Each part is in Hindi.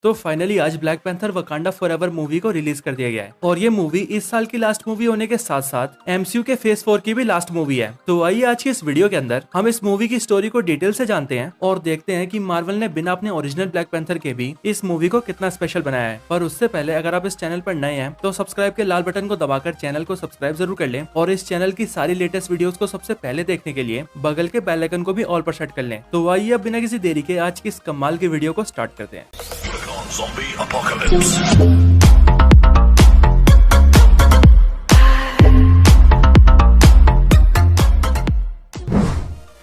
तो फाइनली आज black panther Wakanda forever movie को रिलीज कर दिया गया है और ये मूवी इस साल की लास्ट मूवी होने के साथ साथ एमसीयू के फेज 4 की भी लास्ट मूवी है। तो आइए आज की इस वीडियो के अंदर हम इस मूवी की स्टोरी को डिटेल से जानते हैं और देखते हैं कि मार्वल ने बिना अपने ओरिजिनल ब्लैक पैंथर के भी इस मूवी को कितना स्पेशल बनाया है। पर उससे पहले अगर आप इस चैनल पर नए हैं तो सब्सक्राइब के लाल बटन को दबाकर चैनल को सब्सक्राइब जरूर कर लें और इस चैनल की सारी लेटेस्ट वीडियोस को सबसे पहले देखने के लिए बगल के बेल आइकन को भी ऑल पर सेट कर लें। तो आइए अब बिना किसी देरी के आज की इस कमाल की वीडियो को स्टार्ट करते हैं। Zombie apocalypse.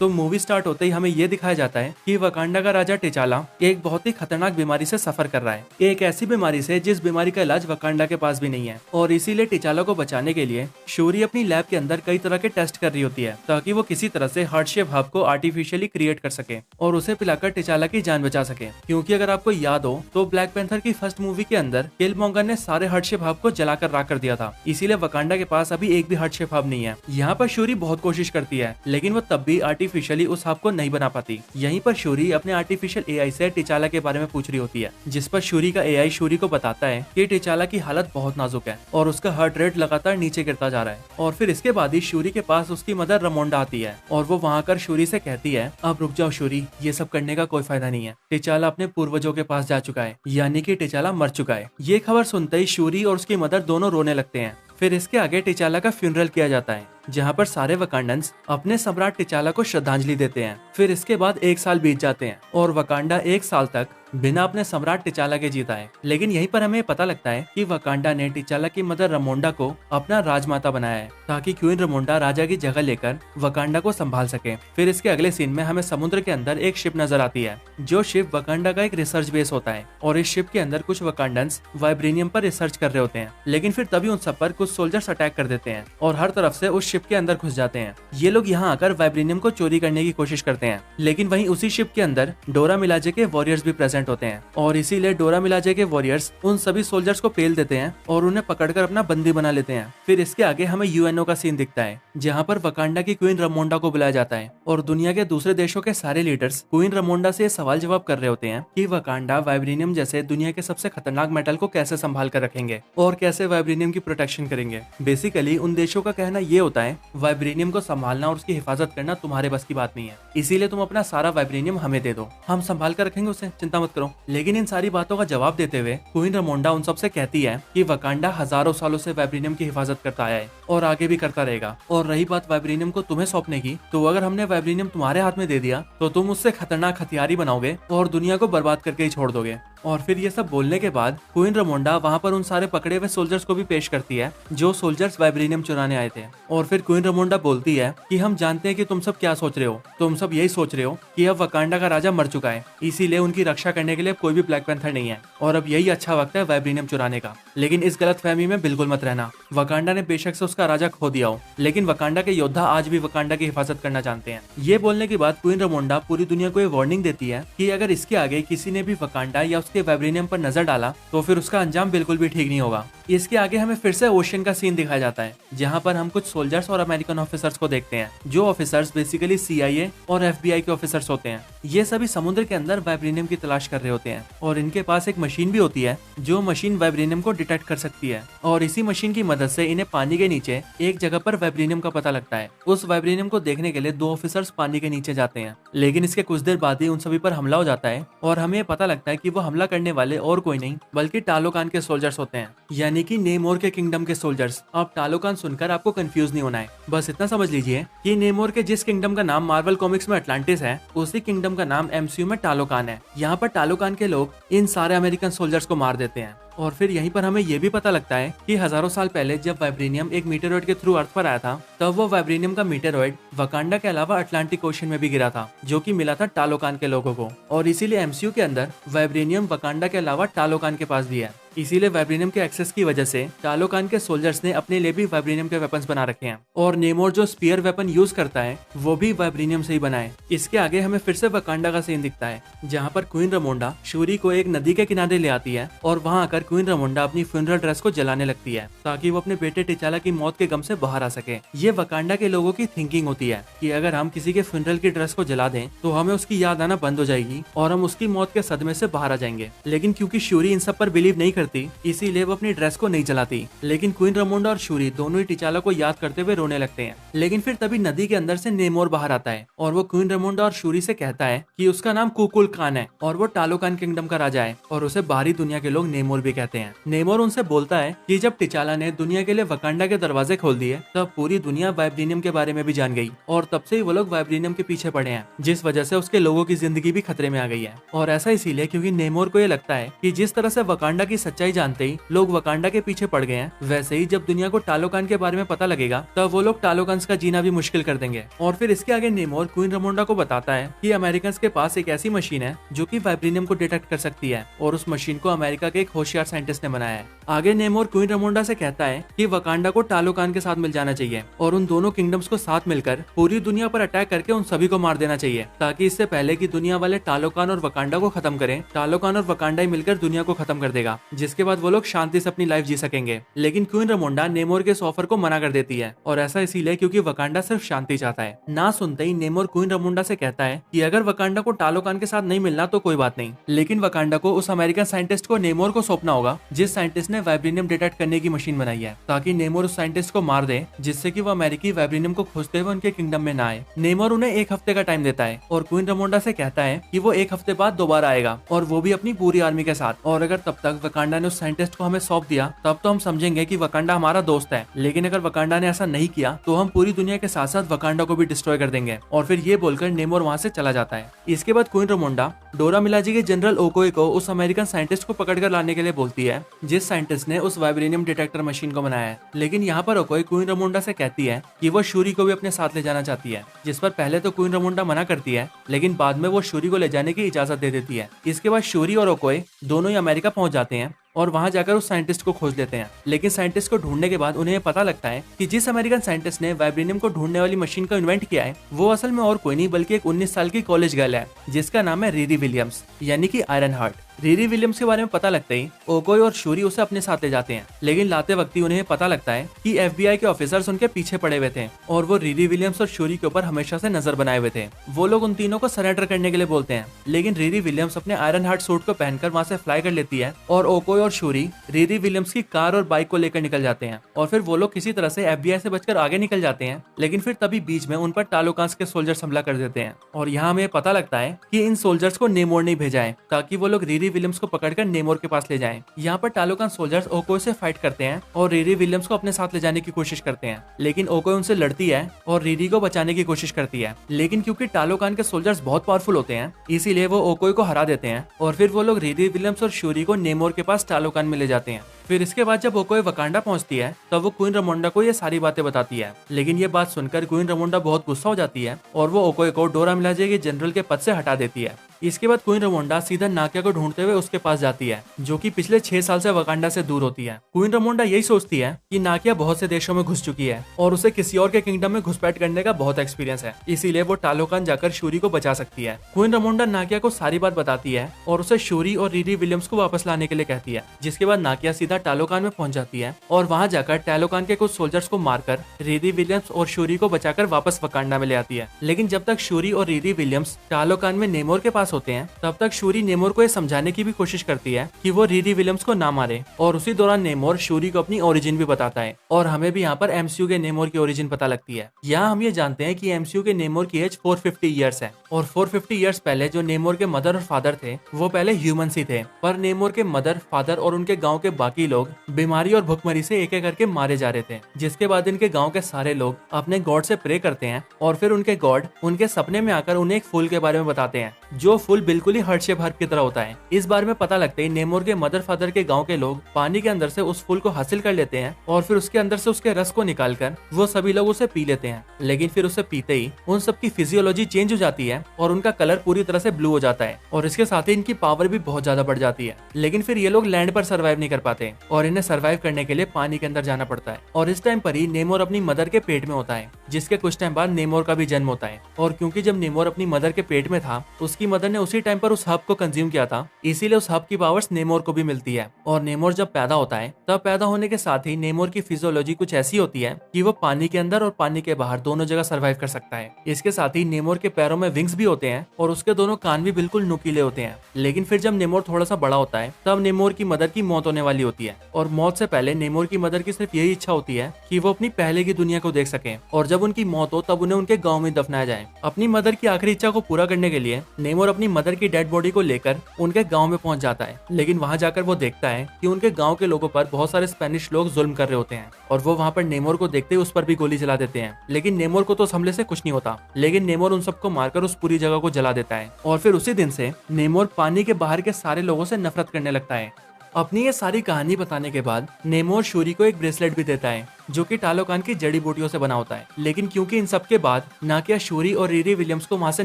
तो मूवी स्टार्ट होते ही हमें ये दिखाया जाता है कि वकांडा का राजा टिचाला एक बहुत ही खतरनाक बीमारी से सफर कर रहा है, एक ऐसी बीमारी से जिस बीमारी का इलाज वकांडा के पास भी नहीं है। और इसीलिए टिचाला को बचाने के लिए शूरी अपनी लैब के अंदर कई तरह के टेस्ट कर रही होती है ताकि वो किसी तरह से हार्ट शेप हब को आर्टिफिशियली क्रिएट कर सके और उसे पिलाकर टिचाला की जान बचा सके। क्योंकि अगर आपको याद हो तो ब्लैक पैंथर की फर्स्ट मूवी के अंदर किलमॉन्गर ने सारे हार्ट शेप हब को जलाकर राख कर दिया था, इसीलिए वकांडा के पास अभी एक भी हार्ट शेप हब नहीं है। यहाँ पर शूरी बहुत कोशिश करती है लेकिन वो तब भी आर्टिफिशियली उस हब को नहीं बना पाती। यहीं पर शूरी अपने आर्टिफिशियल एआई से टिचाला के बारे में पूछ रही होती है, जिस पर शूरी का एआई शूरी को बताता है कि टिचाला की हालत बहुत नाजुक है और उसका हार्ट रेट लगातार नीचे गिरता जा रहा है। और फिर इसके बाद ही शूरी के पास उसकी मदर रमोंडा आती है और वो वहाँ कर शूरी से कहती है, अब रुक जाओ शूरी, ये सब करने का कोई फायदा नहीं है। टिचाला अपने पूर्वजों के पास जा चुका है, यानी कि टिचाला मर चुका है। ये खबर सुनते ही शूरी और उसकी मदर दोनों रोने लगते हैं। फिर इसके आगे टिचाला का फ्यूनरल किया जाता है जहाँ पर सारे वकांडन्स अपने सम्राट टिचाला को श्रद्धांजलि देते हैं। फिर इसके बाद 1 साल बीत जाते हैं और वकांडा 1 साल तक बिना अपने सम्राट टिचाला के जीता है। लेकिन यहीं पर हमें पता लगता है कि वकांडा ने टिचाला की मदर रमोंडा को अपना राजमाता बनाया है ताकि क्वीन रमोंडा राजा की जगह लेकर वकांडा को संभाल सके। फिर इसके अगले सीन में हमें समुद्र के अंदर एक शिप नजर आती है जो शिप वकांडा का एक रिसर्च बेस होता है और इस शिप के अंदर कुछ वकांडन्स वाइब्रेनियम पर रिसर्च कर रहे होते हैं। लेकिन फिर तभी उन सब पर कुछ सोल्जर्स अटैक कर देते हैं और हर तरफ से उस शिप के अंदर घुस जाते हैं। ये लोग यहाँ आकर वाइब्रेनियम को चोरी करने की कोशिश करते हैं, लेकिन वहीं उसी शिप के अंदर डोरा मिलाजे के वॉरियर्स भी प्रेजेंट होते हैं और इसीलिए डोरा मिलाजे के वॉरियर्स उन सभी सोल्जर्स को पेल देते हैं और उन्हें पकड़कर अपना बंदी बना लेते हैं। फिर इसके आगे हमें यूएनओ का सीन दिखता है जहाँ पर वकांडा की क्वीन रमोंडा को बुलाया जाता है और दुनिया के दूसरे देशों के सारे लीडर्स क्वीन रमोंडा से सवाल जवाब कर रहे होते हैं कि वकांडा वाइब्रेनियम जैसे दुनिया के सबसे खतरनाक मेटल को कैसे संभाल कर रखेंगे और कैसे वाइब्रेनियम की प्रोटेक्शन करेंगे। बेसिकली उन देशों का कहना ये होता है, वाइब्रेनियम को संभालना और उसकी हिफाजत करना तुम्हारे बस की बात नहीं है, इसीलिए तुम अपना सारा वाइब्रेनियम हमें दे दो, हम संभाल कर रखेंगे उसे, चिंता मत करो। लेकिन इन सारी बातों का जवाब देते हुए क्वीन रमोंडा उन सबसे कहती है कि वकांडा हजारों सालों से वाइब्रेनियम की हिफाजत करता आया है और आगे भी करता रहेगा। और रही बात वाइब्रेनियम को तुम्हें सौंपने की, तो अगर हमने वाइब्रेनियम तुम्हारे हाथ में दे दिया तो तुम उससे खतरनाक हथियार ही बनाओगे और दुनिया को बर्बाद करके ही छोड़ दोगे। और फिर ये सब बोलने के बाद क्वीन रमोंडा वहाँ पर उन सारे पकड़े हुए सोल्जर्स को भी पेश करती है जो सोल्जर्स वाइब्रेनियम चुराने आए थे। और फिर क्वीन रमोंडा बोलती है कि हम जानते हैं कि तुम सब क्या सोच रहे हो, तुम सब यही सोच रहे हो कि अब वकांडा का राजा मर चुका है, इसीलिए उनकी रक्षा करने के लिए कोई भी ब्लैक पैंथर नहीं है और अब यही अच्छा वक्त है वाइब्रेनियम चुराने का। लेकिन इस गलतफहमी में बिल्कुल मत रहना, वकांडा ने बेशक से उसका राजा खो दिया हो, लेकिन वकांडा के योद्धा आज भी वकांडा की हिफाजत करना जानते हैं। ये बोलने के बाद क्वीन रमोंडा पूरी दुनिया को ये वार्निंग देती है कि अगर इसके आगे किसी ने भी वकांडा या उसके वाइब्रेनियम पर नजर डाला तो फिर उसका अंजाम बिल्कुल भी ठीक नहीं होगा। इसके आगे हमें फिर से ओशन का सीन दिखाया जाता है जहाँ पर हम कुछ सोल्जर्स और अमेरिकन ऑफिसर्स को देखते हैं, जो ऑफिसर्स बेसिकली सीआईए और एफबीआई के ऑफिसर्स होते हैं। ये सभी समुद्र के अंदर वाइब्रेनियम की तलाश कर रहे होते हैं और इनके पास एक मशीन भी होती है जो मशीन वाइब्रेनियम को डिटेक्ट कर सकती है और इसी मशीन की मदद से इन्हें पानी के नीचे एक जगह पर वाइब्रेनियम का पता लगता है। उस वाइब्रेनियम को देखने के लिए 2 ऑफिसर्स पानी के नीचे जाते हैं, लेकिन इसके कुछ देर बाद ही उन सभी पर हमला हो जाता है और हमें पता लगता है कि वो हमला करने वाले और कोई नहीं बल्कि टालोकान के सोल्जर्स होते हैं, यानी कि नेमोर के किंगडम के सोल्जर्स। अब टालोकान सुनकर आपको कंफ्यूज नहीं होना है, बस इतना समझ लीजिए कि नेमोर के जिस किंगडम का नाम मार्वल कॉमिक्स में अटलांटिस है, उसी किंगडम का नाम एमसीयू में टालोकान है। यहाँ पर टालोकान के लोग इन सारे अमेरिकन सोल्जर्स को मार देते हैं। और फिर यहीं पर हमें ये भी पता लगता है कि हजारों साल पहले जब वाइब्रेनियम एक मीटेरॉइड के थ्रू अर्थ पर आया था, तब वो वाइब्रेनियम का मीटेरॉइड वकांडा के अलावा अटलांटिक ओशन में भी गिरा था, जो कि मिला था टालोकान के लोगों को। और इसीलिए एमसीयू के अंदर वाइब्रेनियम वकांडा के अलावा टालोकान के पास भी है। इसीलिए वाइब्रेनियम के एक्सेस की वजह से टालोकान के सोल्जर्स ने अपने लिए भी वाइब्रेनियम के वेपन्स बना रखे हैं और नेमोर जो स्पीयर वेपन यूज करता है वो भी वाइब्रेनियम से ही बना है। इसके आगे हमें फिर से वकांडा का सीन दिखता है जहाँ पर क्वीन रमोंडा शूरी को एक नदी के किनारे ले आती है और वहाँ आकर क्वीन रमोंडा अपनी फ्यूनरल ड्रेस को जलाने लगती है ताकि वो अपने बेटे टिचाला की मौत के गम से बाहर आ सके। ये वकांडा के लोगों की थिंकिंग होती है कि अगर हम किसी के फ्यूनरल की ड्रेस को जला दें तो हमें उसकी याद आना बंद हो जाएगी और हम उसकी मौत के सदमे से बाहर आ जाएंगे। लेकिन क्योंकि शूरी इन सब पर बिलीव नहीं करती इसीलिए वो अपनी ड्रेस को नहीं जलाती। लेकिन क्वीन रमोंडा और शूरी दोनों ही टिचाला को याद करते हुए रोने लगते हैं। लेकिन फिर तभी नदी के अंदर से नेमोर बाहर आता है और वो क्वीन रमोंडा और शूरी से कहता है कि उसका नाम कुकुल खान है और वो टालोकान किंगडम का राजा है और उसे बाहरी दुनिया के लोग नेमोर भी कहते हैं। नेमोर उनसे बोलता है कि जब टिचाला ने दुनिया के लिए वकांडा के दरवाजे खोल दिए तब पूरी दुनिया वाइब्रेनियम के बारे में भी जान गई और तब से ही वो लोग वाइब्रेनियम के पीछे पड़े हैं, जिस वजह से उसके लोगों की जिंदगी भी खतरे में आ गई है। और ऐसा इसीलिए क्योंकि नेमोर को ये लगता है कि जिस तरह से वकांडा की सच्चाई जानते ही लोग वकांडा के पीछे पड़ गए हैं, वैसे ही जब दुनिया को टालोकान के बारे में पता लगेगा तब वो लोग टालोकान का जीना भी मुश्किल कर देंगे। और फिर इसके आगे नेमोर क्वीन रमोंडा को बताता है कि अमेरिकन के पास एक ऐसी मशीन है जो कि वाइब्रेनियम को डिटेक्ट कर सकती है और उस मशीन को अमेरिका के एक होशियार साइंटिस्ट ने बनाया है। आगे नेमोर क्वीन रमोंडा से कहता है कि वकांडा को टालोकान के साथ मिल जाना चाहिए और उन दोनों किंगडम्स को साथ मिलकर पूरी दुनिया पर अटैक करके उन सभी को मार देना चाहिए ताकि इससे पहले कि दुनिया वाले टालोकान और वकांडा को खत्म करें, टालोकान और वकांडा ही मिलकर दुनिया को खत्म कर देगा, जिसके बाद वो लोग शांति से अपनी लाइफ जी सकेंगे। लेकिन क्वीन रमोंडा नेमोर के इस ऑफर को मना कर देती है और ऐसा इसीलिए क्योंकि वकांडा सिर्फ शांति चाहता है। ना सुनते ही नेमोर क्वीन रमोंडा से कहता है कि अगर वकांडा को टालोकान के साथ नहीं मिलना तो कोई बात नहीं, लेकिन वकांडा को उस अमेरिकन साइंटिस्ट को नेमोर को सौंपना होगा जिस साइंटिस्ट ने वाइब्रेनियम डिटेक्ट करने की मशीन बनाई है, ताकि नेमोर उस साइंटिस्ट को मार दे जिससे कि वो अमेरिकी वाइब्रेनियम को खोजते हुए उनके किंगडम में ना आए। नेमोर उन्हें 1 हफ्ते का टाइम देता है और क्वीन रमोंडा से कहता है कि वो 1 हफ्ते बाद दोबारा आएगा और वो भी अपनी पूरी आर्मी के साथ। और अगर तब तक वकांडा ने उस साइंटिस्ट को हमें सौंप दिया तब तो हम समझेंगे कि वकांडा हमारा दोस्त है, लेकिन अगर वकांडा ने ऐसा नहीं किया तो हम पूरी दुनिया के साथ साथ वकांडा को भी डिस्ट्रॉय कर देंगे। और फिर ये बोलकर नेमोर वहाँ से चला जाता है। इसके बाद क्वीन रमोंडा डोरा मिलाजी के जनरल ओकोए को उस अमेरिकन साइंटिस्ट को पकड़कर लाने के लिए बोलती है जिस साइंटिस्ट ने उस वाइब्रेनियम डिटेक्टर मशीन को बनाया है। लेकिन यहाँ पर ओकोए क्वीन रमोंडा से कहती है कि वो शूरी को भी अपने साथ ले जाना चाहती है, जिस पर पहले तो क्वीन रमोंडा मना करती है लेकिन बाद में वो शूरी को ले जाने की इजाजत दे देती है। इसके बाद शूरी और ओकोए दोनों ही अमेरिका पहुंच जाते हैं और वहां जाकर उस साइंटिस्ट को खोज लेते हैं। लेकिन साइंटिस्ट को ढूंढने के बाद उन्हें पता लगता है कि जिस अमेरिकन साइंटिस्ट ने वाइब्रेनियम को ढूंढने वाली मशीन को इन्वेंट किया है वो असल में और कोई नहीं बल्कि एक 19 साल की कॉलेज गर्ल है जिसका नाम है रीरी विलियम्स यानी कि आयरन हार्ट। रीरी विलियम्स के बारे में पता लगते ही ओकोए और शूरी उसे अपने साथ ले जाते हैं, लेकिन लाते वक्त ही उन्हें पता लगता है कि FBI के ऑफिसर्स उनके पीछे पड़े हुए थे और वो रीरी विलियम्स और शूरी के ऊपर हमेशा से नजर बनाए हुए थे। वो लोग उन तीनों को सरेंडर करने के लिए बोलते हैं, लेकिन रीरी विलियम्स अपने आयरन हार्ट सूट को पहनकर वहां से फ्लाई कर लेती है और ओकोए और शूरी रीरी विलियम्स की कार और बाइक को लेकर निकल जाते हैं। और फिर वो लोग किसी तरह से FBI से बचकर आगे निकल जाते हैं, लेकिन फिर तभी बीच में उन पर टालोकान के सोल्जर्स हमला कर देते हैं। और यहाँ हमें पता लगता है कि इन सोल्जर्स को नेमोर ने भेजा है ताकि वो लोग रीरी विलियम्स को पकड़कर नेमोर के पास ले जाएं। यहाँ पर टालोकान सोल्जर्स ओकोए से फाइट करते हैं और रीरी विलियम्स को अपने साथ ले जाने की कोशिश करते हैं, लेकिन ओकोए उनसे लड़ती है और रीरी को बचाने की कोशिश करती है। लेकिन क्योंकि टालोकान के सोल्जर्स बहुत पावरफुल होते हैं इसीलिए वो ओकोए को हरा देते हैं और फिर वो लोग रीरी विलियम्स और शूरी को नेमोर के पास टालोकान में ले जाते हैं। फिर इसके बाद जब ओकोए वकांडा पहुंचती है तब वो क्वीन रमोंडा को ये सारी बातें बताती है, लेकिन ये बात सुनकर क्वीन रमोंडा बहुत गुस्सा हो जाती है और वो ओकोए को डोरा मिलाजे के जनरल के पद से हटा देती है। इसके बाद क्वीन रमोंडा सीधा नाकिया को ढूंढते हुए उसके पास जाती है जो कि पिछले 6 साल से वकांडा से दूर होती है। क्वीन रमोंडा यही सोचती है कि नाकिया बहुत से देशों में घुस चुकी है और उसे किसी और के किंगडम में घुसपैठ करने का बहुत एक्सपीरियंस है, इसीलिए वो टालोकान जाकर शूरी को बचा सकती है। क्वीन रमोंडा नाकिया को सारी बात बताती है और उसे शूरी और रीरी विलियम्स को वापस लाने के लिए कहती है, जिसके बाद नाकिया सीधा टालोकान में पहुंच जाती है और वहां जाकर टालोकान के कुछ सोल्जर्स को मारकर रीरी विलियम्स और शूरी को बचाकर वापस वकांडा में ले आती है। लेकिन जब तक शूरी और रीरी विलियम्स टालोकान में नेमोर के पास होते हैं तब तक शूरी नेमोर को यह समझाने की भी कोशिश करती है कि वो रीरी विलियम्स को ना मारे और उसी दौरान नेमोर शूरी को अपनी ओरिजिन भी बताता है और हमें भी यहाँ पर MCU के नेमोर की ओरिजिन पता लगती है। यहाँ हम ये जानते हैं कि MCU के नेमोर की एज 450 ईयर्स है और 450 ईयर्स पहले जो नेमोर के मदर और फादर थे वो पहले ह्यूमंस ही थे, पर नेमोर के मदर, फादर और उनके गाँव के बाकी लोग बीमारी और भुखमरी से एक एक करके मारे जा रहे थे। जिसके बाद इनके गांव के सारे लोग अपने गॉड से प्रे करते हैं और फिर उनके गॉड उनके सपने में आकर उन्हें एक फूल के बारे में बताते हैं, जो फूल बिल्कुल ही हार्ट शेप हर्ब की तरह होता है। इस बारे में पता लगते ही नेमोर के मदर फादर के गाँव के लोग पानी के अंदर से उस फूल को हासिल कर लेते हैं और फिर उसके अंदर से उसके रस को निकालकर वो सभी लोग उसे पी लेते हैं। लेकिन फिर उसे पीते ही उन सबकी फिजियोलॉजी चेंज हो जाती है और उनका कलर पूरी तरह से ब्लू हो जाता है और इसके साथ ही इनकी पावर भी बहुत ज्यादा बढ़ जाती है। लेकिन फिर ये लोग लैंड पर सर्वाइव नहीं कर पाते और इन्हें सर्वाइव करने के लिए पानी के अंदर जाना पड़ता है। और इस टाइम पर ही नेमोर अपनी मदर के पेट में होता है, जिसके कुछ टाइम बाद नेमोर का भी जन्म होता है। और क्योंकि जब नेमोर अपनी मदर के पेट में था, उसकी मदर ने उसी टाइम पर उस हब को कंज्यूम किया था, इसीलिए उस हब की पावर्स नेमोर को भी मिलती है। और नेमोर जब पैदा होता है तब पैदा होने के साथ ही नेमोर की फिजियोलॉजी कुछ ऐसी होती है कि वो पानी के अंदर और पानी के बाहर दोनों जगह सर्वाइव कर सकता है। इसके साथ ही नेमोर के पैरों में विंग्स भी होते हैं और उसके दोनों कान भी बिल्कुल नुकीले होते हैं। लेकिन फिर जब नेमोर थोड़ा सा बड़ा होता है तब नेमोर की मदर की मौत होने वाली होती है और मौत से पहले नेमोर की मदर की सिर्फ यही इच्छा होती है कि वो अपनी पहले की दुनिया को देख सके और जब उनकी मौत हो तब उन्हें उनके गांव में दफनाया जाए। अपनी मदर की आखिरी इच्छा को पूरा करने के लिए नेमोर अपनी मदर की डेड बॉडी को लेकर उनके गांव में पहुंच जाता है। लेकिन वहां जाकर वो देखता है कि उनके गांव के लोगों पर बहुत सारे स्पेनिश लोग जुल्म कर रहे होते हैं और वो वहां पर नेमोर को देखते ही उस पर भी गोली चला देते हैं। लेकिन नेमोर को तो उस हमले से कुछ नहीं होता, लेकिन नेमोर उन सबको मारकर उस पूरी जगह को जला देता है। और फिर उसी दिन से नेमोर पानी के बाहर के सारे लोगों से नफरत करने लगता है। अपनी ये सारी कहानी बताने के बाद नेमोर शूरी को एक ब्रेसलेट भी देता है जो कि टालोकान की जड़ी बूटियों से बना होता है। लेकिन क्योंकि इन सब के बाद नाकिया शूरी और रीरी विलियम्स को वहां से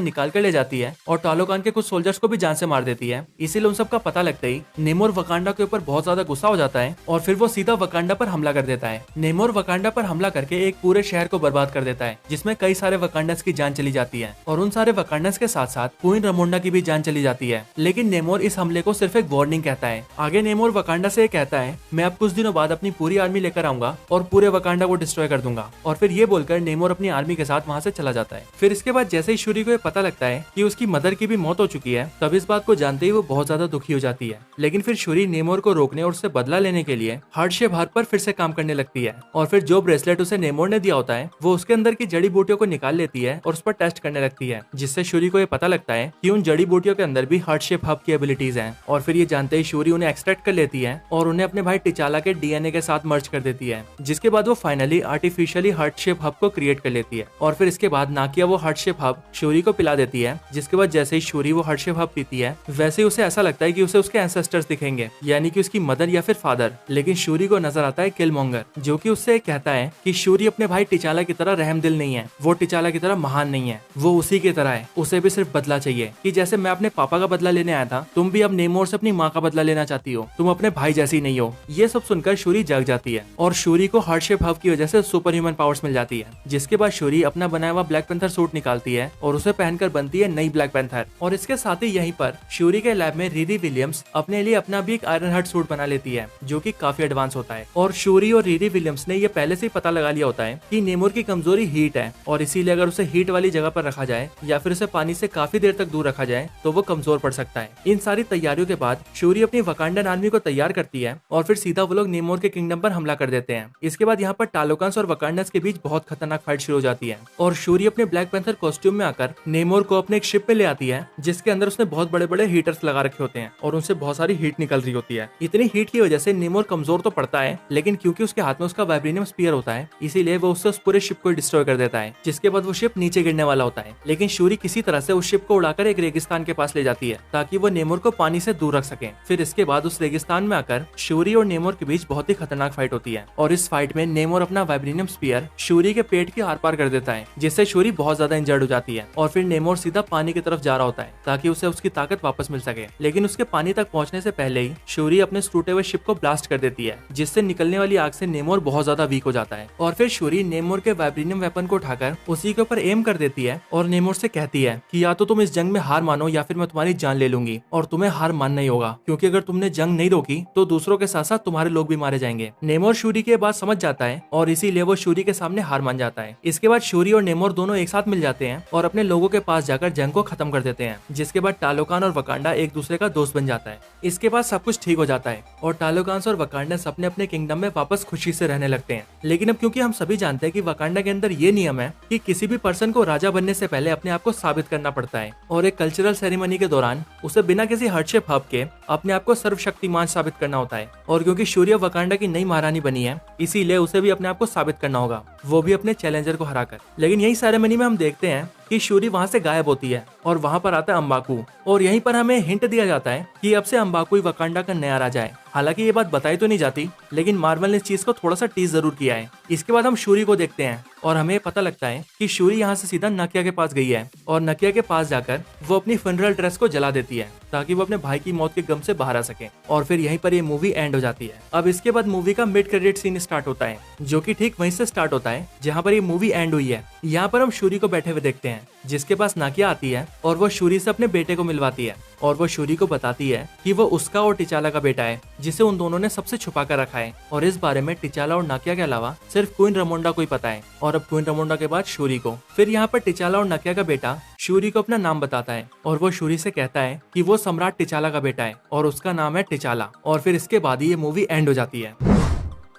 निकाल कर ले जाती है और टालोकान के कुछ सोल्जर्स को भी जान से मार देती है, इसीलिए उन सब का पता लगता ही नेमोर वकांडा के ऊपर बहुत ज्यादा गुस्सा हो जाता है और फिर वो सीधा वकांडा पर हमला कर देता है। नेमोर वकांडा पर हमला करके एक पूरे शहर को बर्बाद कर देता है, जिसमें कई सारे वकांडस की जान चली जाती है और उन सारे वकांडस के साथ साथ क्वीन रमोंडा की भी जान चली जाती है। लेकिन नेमोर इस हमले को सिर्फ एक वार्निंग कहता है। आगे नेमोर वकांडा से कहता है, मैं अब कुछ दिनों बाद अपनी पूरी आर्मी लेकर आऊंगा और पूरे वकांडा को डिस्ट्रॉय कर दूंगा। और फिर ये बोलकर नेमोर अपनी आर्मी के साथ वहां से चला जाता है। फिर इसके बाद जैसे ही शूरी को ये पता लगता है कि उसकी मदर की भी मौत हो चुकी है, तब इस बात को जानते ही वो बहुत ज्यादा दुखी हो जाती है। लेकिन फिर शूरी नेमोर को रोकने और उससे बदला लेने के लिए हार्ट शेप हर्ब पर फिर से काम करने लगती है और फिर जो ब्रेसलेट उसे नेमोर ने दिया होता है वो उसके अंदर की जड़ी बूटियों को निकाल लेती है और उस पर टेस्ट करने लगती है, जिससे शूरी को ये पता लगता है कि उन जड़ी बूटियों के अंदर भी हार्ट शेप हर्ब की एबिलिटीज हैं। और फिर ये जानते ही शूरी उन्हें एक्सट्रैक्ट कर लेती है और उन्हें अपने भाई टिचाला के डीएनए के साथ मर्ज कर देती है, जिसके बाद वो finally artificially heart shape hub को क्रिएट कर लेती है। और फिर इसके बाद नाकिया वो हार्ट शेप हब शूरी को पिला देती है, जिसके बाद जैसे ही शूरी वो हार्ट शेप हब पीती है वैसे ही उसे ऐसा लगता है कि उसे उसके एंसेस्टर्स दिखेंगे, यानी कि उसकी मदर या फिर फादर। लेकिन शूरी को नजर आता है किलमोंगर, जो कि उससे कहता है कि शूरी अपने भाई टिचाला की तरह रहमदिल नहीं है, वो टिचाला की तरह महान नहीं है, वो उसी की तरह है, उसे भी सिर्फ बदला चाहिए। कि जैसे मैं अपने पापा का बदला लेने आया था, तुम भी अब नेमोर से अपनी माँ का बदला लेना चाहती हो, तुम अपने भाई जैसी नहीं हो। ये सब सुनकर शूरी जग जाती है और शूरी को हार्ट शेप हब की वजह से सुपर ह्यूमन पावर्स मिल जाती है। जिसके बाद शूरी अपना बनाया हुआ ब्लैक पैंथर सूट निकालती है और उसे पहनकर बनती है नई ब्लैक पैंथर। और इसके साथ ही यहीं पर शूरी के लैब में रीरी विलियम्स अपने लिए अपना भी एक आयरन हार्ट सूट बना लेती है, जो कि काफी एडवांस होता है। और शूरी और रीरी विलियम्स ने ये पहले से ही पता लगा लिया होता है कि नेमोर की कमजोरी हीट है और इसीलिए अगर उसे हीट वाली जगह पर रखा जाए या फिर उसे पानी से काफी देर तक दूर रखा जाए तो वो कमजोर पड़ सकता है। इन सारी तैयारियों के बाद शूरी अपनी वकांडन आर्मी को तैयार करती है और फिर सीधा वो लोग नेमोर के किंगडम पर हमला कर देते हैं। इसके बाद यहाँ पर टालोकांस और वकांडस के बीच बहुत खतरनाक फाइट शुरू हो जाती है और शूरी अपने ब्लैक पैंथर कॉस्ट्यूम में आकर नेमोर को अपने एक शिप पे ले आती है, जिसके अंदर उसने बहुत बड़े बड़े हीटर्स लगा रखे होते हैं और उनसे बहुत सारी हीट निकल रही होती है। इतनी हीट की वजह से नेमोर कमजोर तो पड़ता है, लेकिन क्योंकि उसके हाथ में उसका वाइब्रेनियम स्पीयर होता है, इसीलिए वो उससे उस पूरे शिप को डिस्ट्रॉय कर देता है, जिसके बाद वो शिप नीचे गिरने वाला होता है। लेकिन शूरी किसी तरह से उस शिप को उड़ाकर एक रेगिस्तान के पास ले जाती है ताकि वो नेमोर को पानी से दूर रख सके। फिर इसके बाद उस रेगिस्तान में आकर शूरी और नेमोर के बीच बहुत ही खतरनाक फाइट होती है और इस फाइट में नेमोर अपना वाइब्रेनियम स्पीयर शूरी के पेट के आर पार कर देता है, जिससे शूरी बहुत ज्यादा इंजर्ड हो जाती है और फिर नेमोर सीधा पानी की तरफ जा रहा होता है ताकि उसे उसकी ताकत वापस मिल सके। लेकिन उसके पानी तक पहुंचने से पहले ही शूरी अपने टूटे हुए शिप को ब्लास्ट कर देती है, जिससे निकलने वाली आग से नेमोर बहुत ज्यादा वीक हो जाता है। और फिर शूरी नेमोर के वाइब्रेनियम वेपन को उठाकर उसी के ऊपर एम कर देती है और नेमोर से कहती है कि या तो तुम इस जंग में हार मानो या फिर मैं तुम्हारी जान ले लूंगी। और तुम्हें हार मानना ही होगा, क्योंकि अगर तुमने जंग नहीं रोकी तो दूसरों के साथ साथ तुम्हारे लोग भी मारे जाएंगे। नेमोर शूरी के बाद समझ जाता जाता है और इसीलिए वो शूरी के सामने हार मान जाता है। इसके बाद शूरी और नेमोर दोनों एक साथ मिल जाते हैं और अपने लोगों के पास जाकर जंग को खत्म कर देते हैं, जिसके बाद टालोकान और वकांडा एक दूसरे का दोस्त बन जाता है। इसके बाद सब कुछ ठीक हो जाता है और टालोकान्स और वकांडस अपने अपने किंगडम में वापस खुशी से रहने लगते हैं। लेकिन अब क्योंकि हम सभी जानते हैं कि वकांडा के अंदर ये नियम है कि किसी भी पर्सन को राजा बनने से पहले अपने आप को साबित करना पड़ता है और एक कल्चरल सेरेमनी के दौरान उसे बिना किसी हर्डशिप हब के अपने आप को सर्वशक्तिमान साबित करना होता है। और क्योंकि शूरी वकांडा की नई महारानी बनी है, इसीलिए उसे भी अपने आप को साबित करना होगा, वो भी अपने चैलेंजर को हराकर। लेकिन यही सेरेमनी में हम देखते हैं कि शूरी वहां से गायब होती है और वहां पर आता है अम्बाकू और यहीं पर हमें हिंट दिया जाता है कि अब से अम्बाकू ही वकांडा का नया राजा है। हालांकि ये बात बताई तो नहीं जाती, लेकिन मार्वल ने इस चीज को थोड़ा सा टीज जरूर किया है। इसके बाद हम शूरी को देखते हैं और हमें पता लगता है कि शूरी यहाँ से सीधा नकिया के पास गई है और नकिया के पास जाकर वो अपनी फनरल ड्रेस को जला देती है ताकि वो अपने भाई की मौत के गम से बाहर आ सके और फिर यहीं पर ये मूवी एंड हो जाती है। अब इसके बाद मूवी का मिड क्रेडिट सीन स्टार्ट होता है, जो कि ठीक वहीं से स्टार्ट होता है जहाँ पर ये मूवी एंड हुई है। यहाँ पर हम शूरी को बैठे हुए देखते हैं, जिसके पास नाकिया आती है और वो शूरी से अपने बेटे को मिलवाती है और वो शूरी को बताती है कि वो उसका और टिचाला का बेटा है, जिसे उन दोनों ने सबसे छुपा कर रखा है और इस बारे में टिचाला और नाकिया के अलावा सिर्फ क्वीन रमोंडा को ही पता है और अब क्वीन रमोंडा के बाद शूरी को। फिर यहाँ पर टिचाला और नाकिया का बेटा शूरी को अपना नाम बताता है और वो शूरी से कहता है कि वो सम्राट टिचाला का बेटा है और उसका नाम है टिचाला। और फिर इसके बाद ही ये मूवी एंड हो जाती है।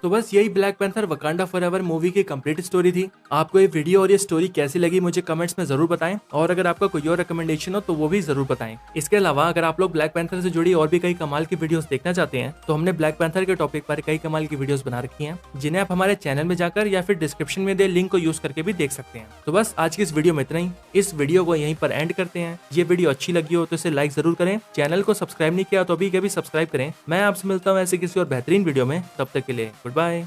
तो बस यही black panther Wakanda forever movie की कंप्लीट स्टोरी थी। आपको ये वीडियो और ये स्टोरी कैसी लगी मुझे कमेंट्स में जरूर बताएं और अगर आपका कोई और रिकमेंडेशन हो तो वो भी जरूर बताएं। इसके अलावा अगर आप लोग ब्लैक पैंथर से जुड़ी और भी कई कमाल की वीडियोस देखना चाहते हैं तो हमने ब्लैक पैंथर के टॉपिक पर कई कमाल की वीडियोस बना रखी हैं, जिन्हें आप हमारे चैनल में जाकर या फिर डिस्क्रिप्शन में दे लिंक को यूज करके भी देख सकते हैं। तो बस आज की इस वीडियो में इतना ही। इस वीडियो को यहीं पर एंड करते हैं। ये वीडियो अच्छी लगी हो तो इसे लाइक जरूर करें, चैनल को सब्सक्राइब नहीं किया तो अभी कभी सब्सक्राइब करें। मैं आपसे मिलता हूँ ऐसे किसी और बेहतरीन वीडियो में, तब तक के लिए गुड बाय।